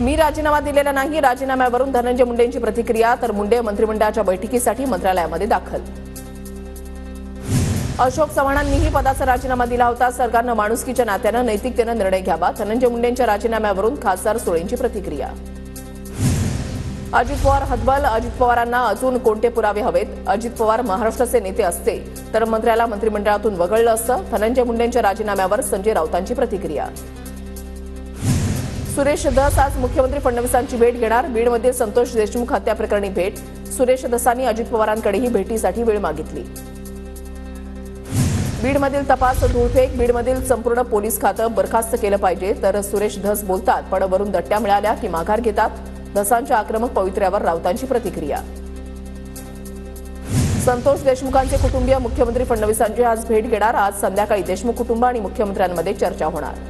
मी राजीनामा दिलेला नाही, राजीनाम्यावरून धनंजय मुंडेंची प्रतिक्रिया. तर मुंडे मंत्रिमंडळाच्या बैठकीसाठी मंत्रालयामध्ये दाखल. अशोक चव्हाणांनीही पदाचा राजीनामा दिला होता. सरकारनं माणुसकीच्या नात्यानं नैतिकतेनं निर्णय घ्यावा. धनंजय मुंडेंच्या राजीनाम्यावरून खासदार सुळेंची प्रतिक्रिया. अजित पवार हतबल. अजित पवारांना अजून कोणते पुरावे हवेत? अजित पवार महाराष्ट्राचे नेते असते तर मंत्र्याला मंत्रिमंडळातून वगळलं असतं. धनंजय मुंडेंच्या राजीनाम्यावर संजय राऊतांची प्रतिक्रिया. सुरेश धस आज मुख्यमंत्री फडणवीसांची भेट घेणार. बीडमधील संतोष देशमुख हत्या प्रकरणी भेट. सुरेश धसांनी अजित पवारांकडेही भेटीसाठी वेळ मागितली. बीडमधील तपास धूळफेक. बीडमधील संपूर्ण पोलीस खातं बरखास्त केलं पाहिजे. तर सुरेश धस बोलतात पण वरून दट्ट्या मिळाल्या की माघार घेतात. धसांच्या आक्रमक पवित्र्यावर राऊतांची प्रतिक्रिया. संतोष देशमुखांचे कुटुंबीय मुख्यमंत्री फडणवीसांची आज भेट घेणार. आज संध्याकाळी देशमुख कुटुंब आणि मुख्यमंत्र्यांमध्ये चर्चा होणार.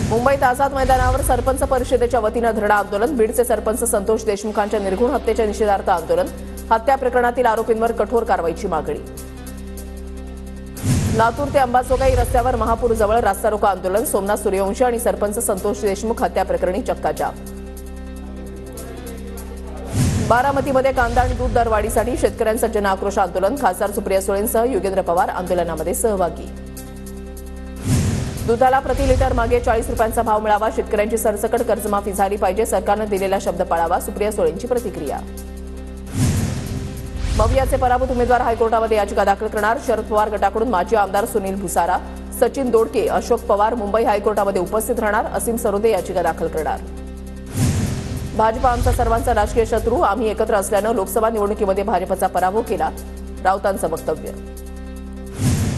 मुंबईत आझाद मैदानावर सरपंच परिषदेच्या वतीनं धरणं आंदोलन. बीडचे सरपंच संतोष देशमुखांच्या निर्घृण हत्येच्या निषेधार्थ आंदोलन. हत्या प्रकरणातील आरोपींवर कठोर कारवाईची मागणी. लातूर ते अंबाजोगाई रस्त्यावर महापूरजवळ रास्ता रोको आंदोलन. सोमनाथ सूर्यवंशी आणि सरपंच संतोष देशमुख हत्या प्रकरणी चक्काजाम. बारामतीमध्ये कांदा आणि दूध दरवाढीसाठी शेतकऱ्यांचं जनआक्रोश आंदोलन. खासदार सुप्रिया सुळेंसह योगेंद्र पवार आंदोलनामध्ये सहभागी. दुधाला प्रति लिटर मागे 40 रुपयांचा भाव मिळावा. शेतकऱ्यांची सरसकट कर्जमाफी झाली पाहिजे. सरकारनं दिलेला शब्द पाळावा. सुप्रिया सुळेंची प्रतिक्रिया. मवियाचे पराभूत उमेदवार हायकोर्टामध्ये याचिका दाखल करणार. शरद पवार गटाकडून माजी आमदार सुनील भुसारा, सचिन दोडके, अशोक पवार मुंबई हायकोर्टामध्ये उपस्थित राहणार. असीम सरोदे याचिका दाखल करणार. भाजप आमचा सर्वांचा राजकीय शत्रू. आम्ही एकत्र असल्यानं लोकसभा निवडणुकीमध्ये भाजपचा पराभव केला. राऊतांचं वक्तव्य.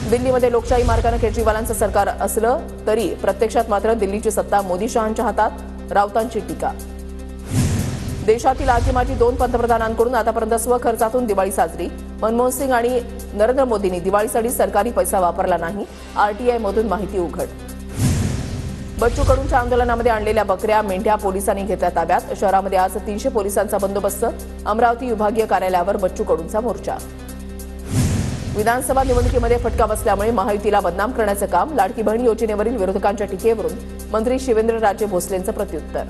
दिल्लीमध्ये लोकशाही मार्गानं केजरीवालांचं सरकार असलं तरी प्रत्यक्षात मात्र दिल्लीची सत्ता मोदी शहांच्या हातात. राऊतांची टीका. देशातील आजीमाजी 2 पंतप्रधानांकडून आतापर्यंत स्वखर्चातून दिवाळी साजरी. मनमोहन सिंग आणि नरेंद्र मोदींनी दिवाळीसाठी सरकारी पैसा वापरला नाही. आरटीआयमधून माहिती उघड. बच्चू कडूंच्या आंदोलनामध्ये आणलेल्या बकऱ्या, मेंढ्या पोलिसांनी घेतल्या ताब्यात. शहरामध्ये आज 300 पोलिसांचा बंदोबस्त. अमरावती विभागीय कार्यालयावर बच्चू कडूंचा मोर्चा. विधानसभा निवडणुकीमध्ये फटका बसल्यामुळे महायुतीला बदनाम करण्याचं काम. लाडकी बहीण योजनेवरील विरोधकांच्या टीकेवरून मंत्री शिवेंद्रराजे भोसलेंचं प्रत्युत्तर.